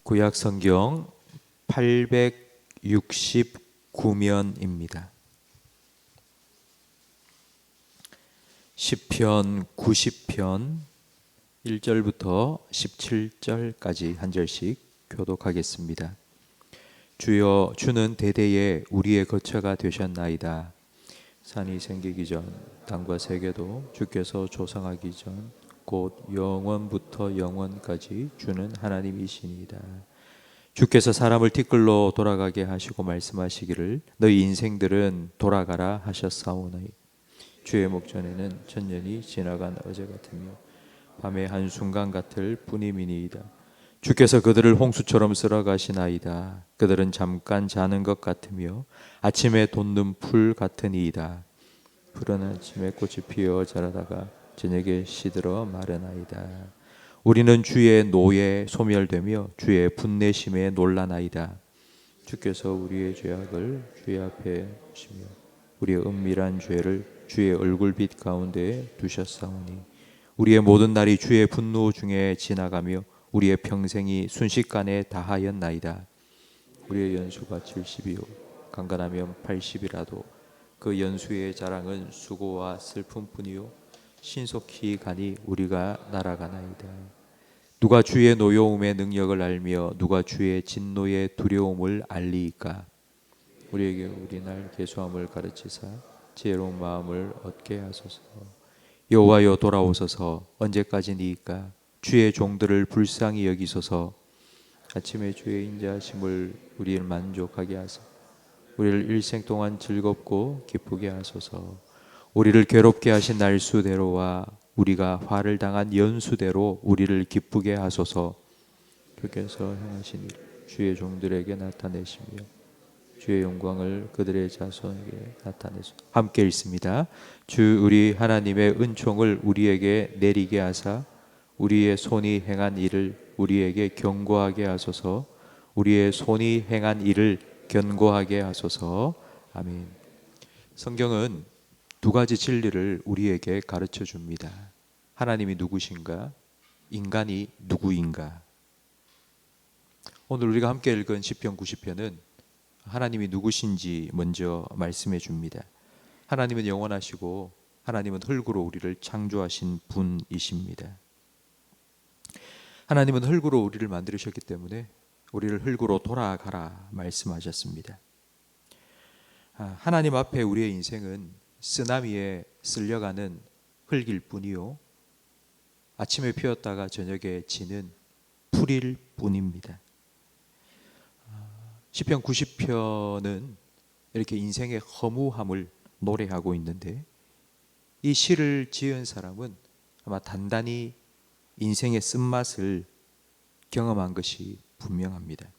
구약 성경 869면입니다. 시편 90편 1절부터 17절까지 한 절씩 교독하겠습니다. 주여, 주는 대대에 우리의 거처가 되셨나이다. 산이 생기기 전 땅과 세계도 주께서 조성하기 전 곧 영원부터 영원까지 주는 하나님이시니이다. 주께서 사람을 티끌로 돌아가게 하시고 말씀하시기를 너희 인생들은 돌아가라 하셨사오니 주의 목전에는 천년이 지나간 어제 같으며 밤의 한순간 같을 뿐임이니이다. 주께서 그들을 홍수처럼 쓸어가시나이다. 그들은 잠깐 자는 것 같으며 아침에 돋는 풀 같으니이다. 푸른 아침에 꽃이 피어 자라다가 저녁에 시들어 마르나이다. 우리는 주의 노에 소멸되며 주의 분내심에 놀라나이다. 주께서 우리의 죄악을 주의 앞에 두시며 우리의 은밀한 죄를 주의 얼굴빛 가운데에 두셨사오니 우리의 모든 날이 주의 분노 중에 지나가며 우리의 평생이 순식간에 다하였나이다. 우리의 연수가 70이요 강건하면 80이라도 그 연수의 자랑은 수고와 슬픔뿐이요 신속히 가니 우리가 날아가나이다. 누가 주의 노여움의 능력을 알며 누가 주의 진노의 두려움을 알리이까? 우리에게 우리 날 계수함을 가르치사 지혜로운 마음을 얻게 하소서. 여호와여, 돌아오소서. 언제까지니이까? 주의 종들을 불쌍히 여기소서. 아침에 주의 인자하심을 우리를 만족하게 하소서. 우리를 일생 동안 즐겁고 기쁘게 하소서. 우리를 괴롭게 하신 날수대로와 우리가 화를 당한 연수대로 우리를 기쁘게 하소서. 주께서 행하신 일 주의 종들에게 나타내시며 주의 영광을 그들의 자손에게 나타내소서. 함께 읽습니다. 주 우리 하나님의 은총을 우리에게 내리게 하사 우리의 손이 행한 일을 우리에게 견고하게 하소서. 우리의 손이 행한 일을 견고하게 하소서. 아멘. 성경은 두 가지 진리를 우리에게 가르쳐 줍니다. 하나님이 누구신가? 인간이 누구인가? 오늘 우리가 함께 읽은 시편 90편은 하나님이 누구신지 먼저 말씀해 줍니다. 하나님은 영원하시고 하나님은 흙으로 우리를 창조하신 분이십니다. 하나님은 흙으로 우리를 만드셨기 때문에 우리를 흙으로 돌아가라 말씀하셨습니다. 하나님 앞에 우리의 인생은 쓰나미에 쓸려가는 흙일 뿐이요 아침에 피었다가 저녁에 지는 풀일 뿐입니다. 시편 90편은 이렇게 인생의 허무함을 노래하고 있는데 이 시를 지은 사람은 아마 단단히 인생의 쓴맛을 경험한 것이 분명합니다.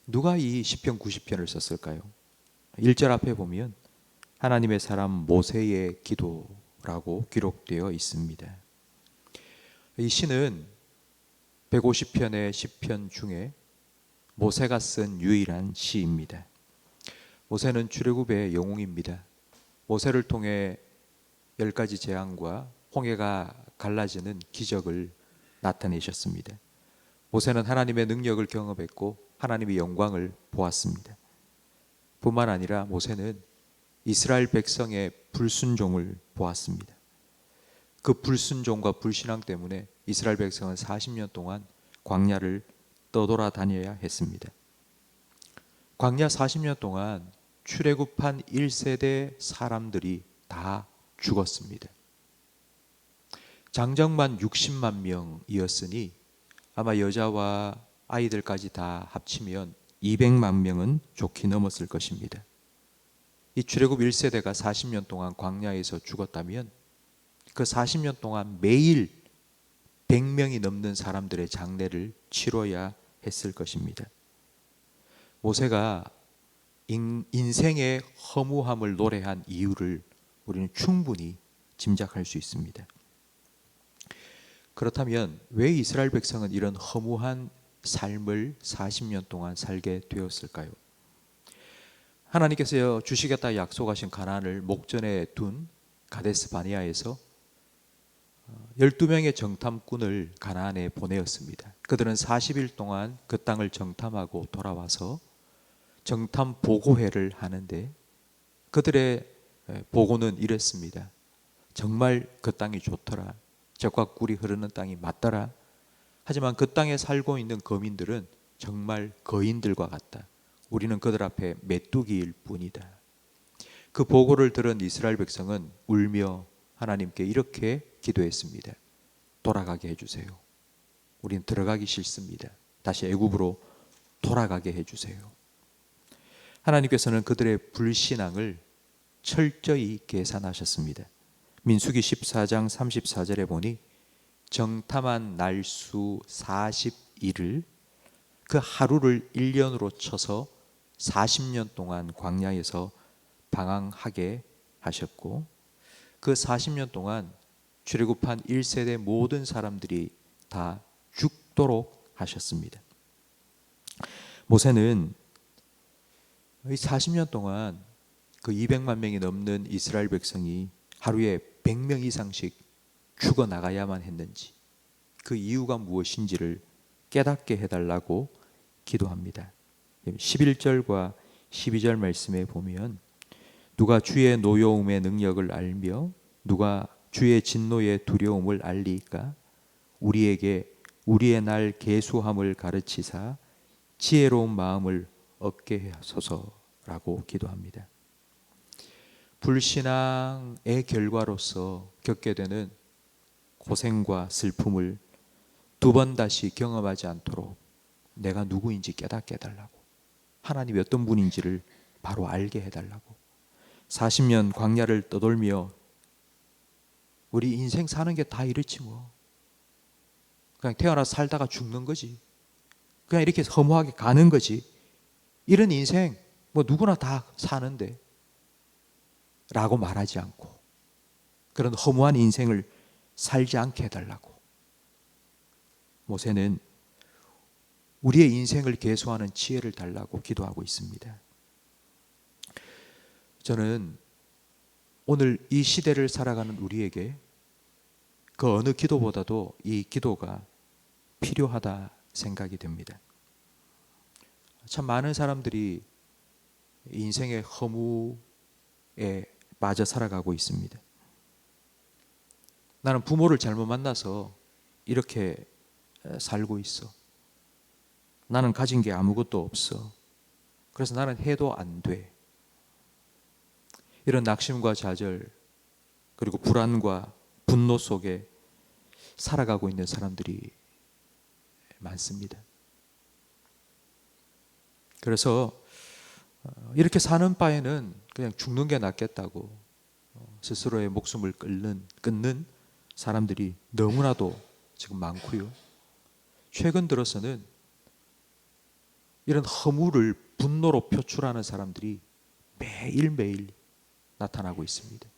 누가 이 시편 90편을 썼을까요? 1절 앞에 보면 하나님의 사람 모세의 기도라고 기록되어 있습니다. 이 시는 150편의 시편 중에 모세가 쓴 유일한 시입니다. 모세는 출애굽의 영웅입니다. 모세를 통해 10가지 재앙과 홍해가 갈라지는 기적을 나타내셨습니다. 모세는 하나님의 능력을 경험했고 하나님의 영광을 보았습니다. 뿐만 아니라 모세는 이스라엘 백성의 불순종을 보았습니다. 그 불순종과 불신앙 때문에 이스라엘 백성은 40년 동안 광야를 떠돌아다녀야 했습니다. 광야 40년 동안 출애굽한 1세대 사람들이 다 죽었습니다. 장정만 60만 명이었으니 아마 여자와 아이들까지 다 합치면 200만 명은 좋게 넘었을 것입니다. 이 출애굽 1세대가 40년 동안 광야에서 죽었다면 그 40년 동안 매일 100명이 넘는 사람들의 장례를 치러야 했을 것입니다. 모세가 인생의 허무함을 노래한 이유를 우리는 충분히 짐작할 수 있습니다. 그렇다면 왜 이스라엘 백성은 이런 허무한 삶을 40년 동안 살게 되었을까요? 하나님께서 주시겠다 약속하신 가나안을 목전에 둔 가데스 바네아에서 12명의 정탐꾼을 가나안에 보내었습니다. 그들은 40일 동안 그 땅을 정탐하고 돌아와서 정탐 보고회를 하는데 그들의 보고는 이랬습니다. 정말 그 땅이 좋더라. 젖과 꿀이 흐르는 땅이 맞더라. 하지만 그 땅에 살고 있는 거민들은 정말 거인들과 같다. 우리는 그들 앞에 메뚜기일 뿐이다. 그 보고를 들은 이스라엘 백성은 울며 하나님께 이렇게 기도했습니다. 돌아가게 해주세요. 우리는 들어가기 싫습니다. 다시 애굽으로 돌아가게 해주세요. 하나님께서는 그들의 불신앙을 철저히 계산하셨습니다. 민수기 14장 34절에 보니 정탐한 날수 40일을 그 하루를 1년으로 쳐서 40년 동안 광야에서 방황하게 하셨고 그 40년 동안 출애굽한 1세대 모든 사람들이 다 죽도록 하셨습니다. 모세는 이 40년 동안 그 200만 명이 넘는 이스라엘 백성이 하루에 100명 이상씩 죽어나가야만 했는지 그 이유가 무엇인지를 깨닫게 해달라고 기도합니다. 11절과 12절 말씀에 보면 누가 주의 노여움의 능력을 알며 누가 주의 진노의 두려움을 알리까 우리에게 우리의 날 계수함을 가르치사 지혜로운 마음을 얻게 하소서라고 기도합니다. 불신앙의 결과로서 겪게 되는 고생과 슬픔을 두 번 다시 경험하지 않도록 내가 누구인지 깨닫게 해달라고, 하나님이 어떤 분인지를 바로 알게 해달라고. 40년 광야를 떠돌며 우리 인생 사는 게 다 이렇지 뭐. 그냥 태어나서 살다가 죽는 거지. 그냥 이렇게 허무하게 가는 거지. 이런 인생 뭐 누구나 다 사는데 라고 말하지 않고 그런 허무한 인생을 살지 않게 해달라고 모세는 우리의 인생을 계수하는 지혜를 달라고 기도하고 있습니다. 저는 오늘 이 시대를 살아가는 우리에게 그 어느 기도보다도 이 기도가 필요하다 생각이 됩니다. 참 많은 사람들이 인생의 허무에 빠져 살아가고 있습니다. 나는 부모를 잘못 만나서 이렇게 살고 있어. 나는 가진 게 아무것도 없어. 그래서 나는 해도 안 돼. 이런 낙심과 좌절 그리고 불안과 분노 속에 살아가고 있는 사람들이 많습니다. 그래서 이렇게 사는 바에는 그냥 죽는 게 낫겠다고 스스로의 목숨을 끊는 사람들이 너무나도 지금 많고요. 최근 들어서는 이런 허무를 분노로 표출하는 사람들이 매일매일 나타나고 있습니다.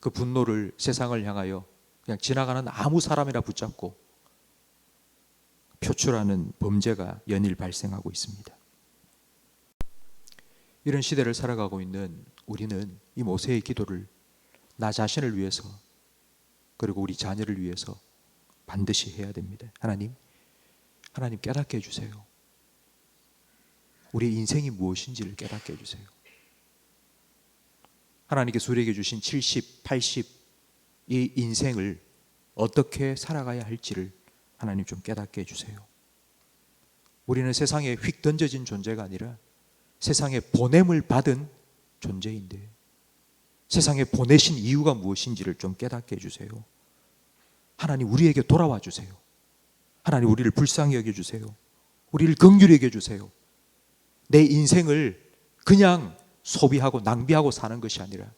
그 분노를 세상을 향하여 그냥 지나가는 아무 사람이나 붙잡고 표출하는 범죄가 연일 발생하고 있습니다. 이런 시대를 살아가고 있는 우리는 이 모세의 기도를 나 자신을 위해서 그리고 우리 자녀를 위해서 반드시 해야 됩니다. 하나님 깨닫게 해주세요. 우리의 인생이 무엇인지를 깨닫게 해주세요. 하나님께서 우리에게 주신 70, 80 이 인생을 어떻게 살아가야 할지를 하나님 좀 깨닫게 해주세요. 우리는 세상에 휙 던져진 존재가 아니라 세상에 보냄을 받은 존재인데 세상에 보내신 이유가 무엇인지를 좀 깨닫게 해주세요. 하나님 우리에게 돌아와 주세요. 하나님 우리를 불쌍히 여겨주세요. 우리를 긍휼히 여겨주세요. 내 인생을 그냥 소비하고 낭비하고 사는 것이 아니라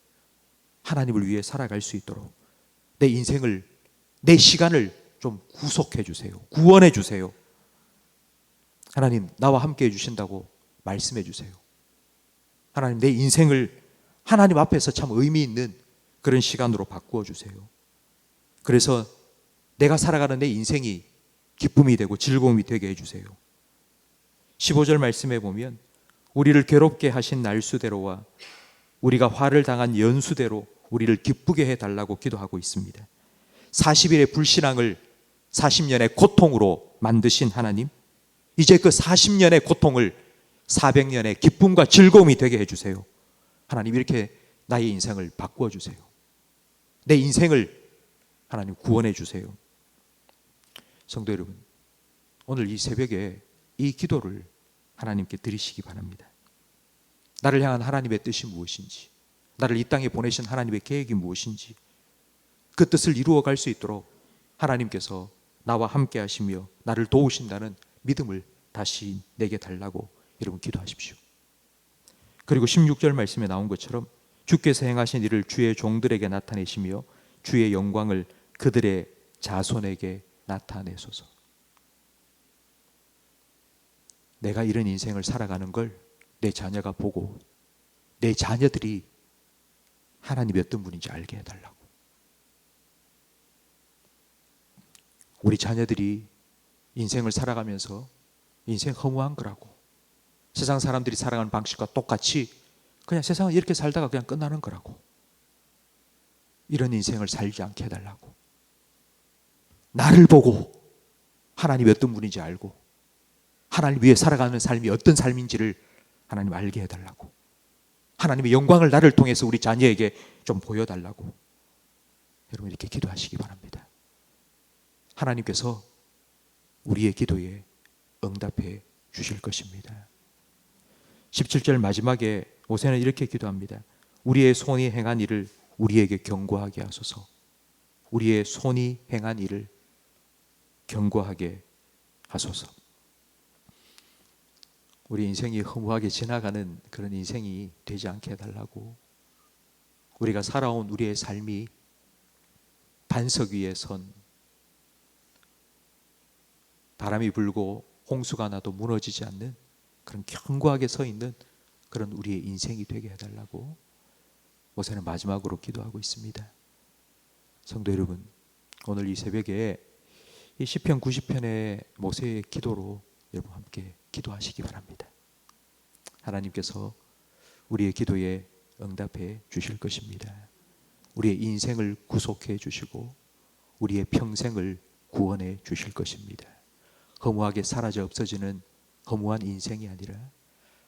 하나님을 위해 살아갈 수 있도록 내 인생을, 내 시간을 좀 구속해 주세요. 구원해 주세요. 하나님 나와 함께 해주신다고 말씀해 주세요. 하나님 내 인생을 하나님 앞에서 참 의미 있는 그런 시간으로 바꾸어 주세요. 그래서 내가 살아가는 내 인생이 기쁨이 되고 즐거움이 되게 해주세요. 15절 말씀에 보면 우리를 괴롭게 하신 날수대로와 우리가 화를 당한 연수대로 우리를 기쁘게 해달라고 기도하고 있습니다. 40일의 불신앙을 40년의 고통으로 만드신 하나님, 이제 그 40년의 고통을 400년의 기쁨과 즐거움이 되게 해주세요. 하나님, 이렇게 나의 인생을 바꾸어 주세요. 내 인생을 하나님 구원해 주세요. 성도 여러분, 오늘 이 새벽에 이 기도를 하나님께 드리시기 바랍니다. 나를 향한 하나님의 뜻이 무엇인지, 나를 이 땅에 보내신 하나님의 계획이 무엇인지, 그 뜻을 이루어 갈 수 있도록 하나님께서 나와 함께 하시며 나를 도우신다는 믿음을 다시 내게 달라고 여러분 기도하십시오. 그리고 16절 말씀에 나온 것처럼 주께서 행하신 일을 주의 종들에게 나타내시며 주의 영광을 그들의 자손에게 나타내소서. 내가 이런 인생을 살아가는 걸 내 자녀가 보고 내 자녀들이 하나님이 어떤 분인지 알게 해달라고. 우리 자녀들이 인생을 살아가면서 인생 허무한 거라고, 세상 사람들이 살아가는 방식과 똑같이 그냥 세상을 이렇게 살다가 그냥 끝나는 거라고, 이런 인생을 살지 않게 해달라고. 나를 보고 하나님이 어떤 분인지 알고 하나님 위해 살아가는 삶이 어떤 삶인지를 하나님 알게 해달라고, 하나님의 영광을 나를 통해서 우리 자녀에게 좀 보여달라고 여러분 이렇게 기도하시기 바랍니다. 하나님께서 우리의 기도에 응답해 주실 것입니다. 17절 마지막에 모세는 이렇게 기도합니다. 우리의 손이 행한 일을 우리에게 경고하게 하소서. 우리의 손이 행한 일을 경고하게 하소서. 우리 인생이 허무하게 지나가는 그런 인생이 되지 않게 해달라고, 우리가 살아온 우리의 삶이 반석 위에 선, 바람이 불고 홍수가 나도 무너지지 않는 그런 견고하게 서 있는 그런 우리의 인생이 되게 해달라고 모세는 마지막으로 기도하고 있습니다. 성도 여러분, 오늘 이 새벽에 이 시편 90편의 모세의 기도로 여러분 함께 기도하시기 바랍니다. 하나님께서 우리의 기도에 응답해 주실 것입니다. 우리의 인생을 구속해 주시고 우리의 평생을 구원해 주실 것입니다. 허무하게 사라져 없어지는 허무한 인생이 아니라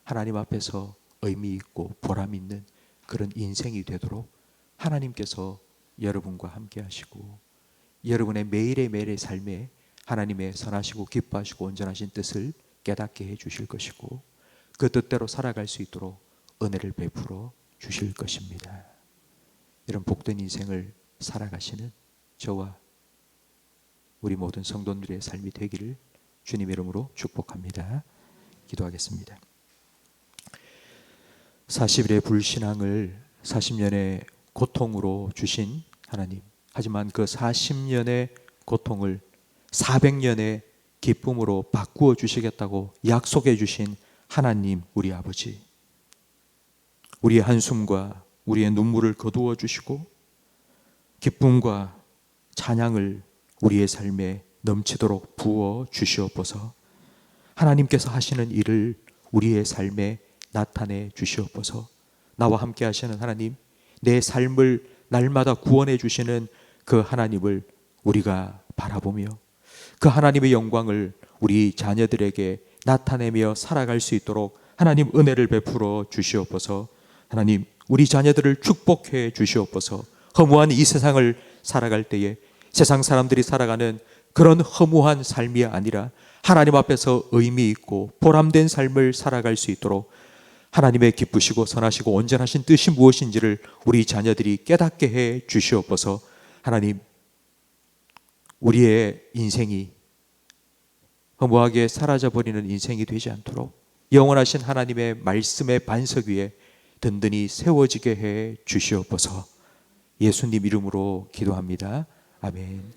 하나님 앞에서 의미 있고 보람 있는 그런 인생이 되도록 하나님께서 여러분과 함께 하시고 여러분의 매일의 삶에 하나님의 선하시고 기뻐하시고 온전하신 뜻을 깨닫게 해 주실 것이고 그 뜻대로 살아갈 수 있도록 은혜를 베풀어 주실 것입니다. 이런 복된 인생을 살아가시는 저와 우리 모든 성도들의 삶이 되기를 주님의 이름으로 축복합니다. 기도하겠습니다. 40일의 불신앙을 40년의 고통으로 주신 하나님, 하지만 그 40년의 고통을 400년의 기쁨으로 바꾸어 주시겠다고 약속해 주신 하나님, 우리 아버지, 우리의 한숨과 우리의 눈물을 거두어 주시고 기쁨과 찬양을 우리의 삶에 넘치도록 부어 주시옵소서. 하나님께서 하시는 일을 우리의 삶에 나타내 주시옵소서. 나와 함께 하시는 하나님, 내 삶을 날마다 구원해 주시는 그 하나님을 우리가 바라보며 그 하나님의 영광을 우리 자녀들에게 나타내며 살아갈 수 있도록 하나님 은혜를 베풀어 주시옵소서. 하나님, 우리 자녀들을 축복해 주시옵소서. 허무한 이 세상을 살아갈 때에 세상 사람들이 살아가는 그런 허무한 삶이 아니라 하나님 앞에서 의미 있고 보람된 삶을 살아갈 수 있도록 하나님의 기쁘시고 선하시고 온전하신 뜻이 무엇인지를 우리 자녀들이 깨닫게 해 주시옵소서. 하나님, 우리의 인생이 허무하게 사라져버리는 인생이 되지 않도록 영원하신 하나님의 말씀의 반석 위에 든든히 세워지게 해 주시옵소서. 예수님 이름으로 기도합니다. 아멘.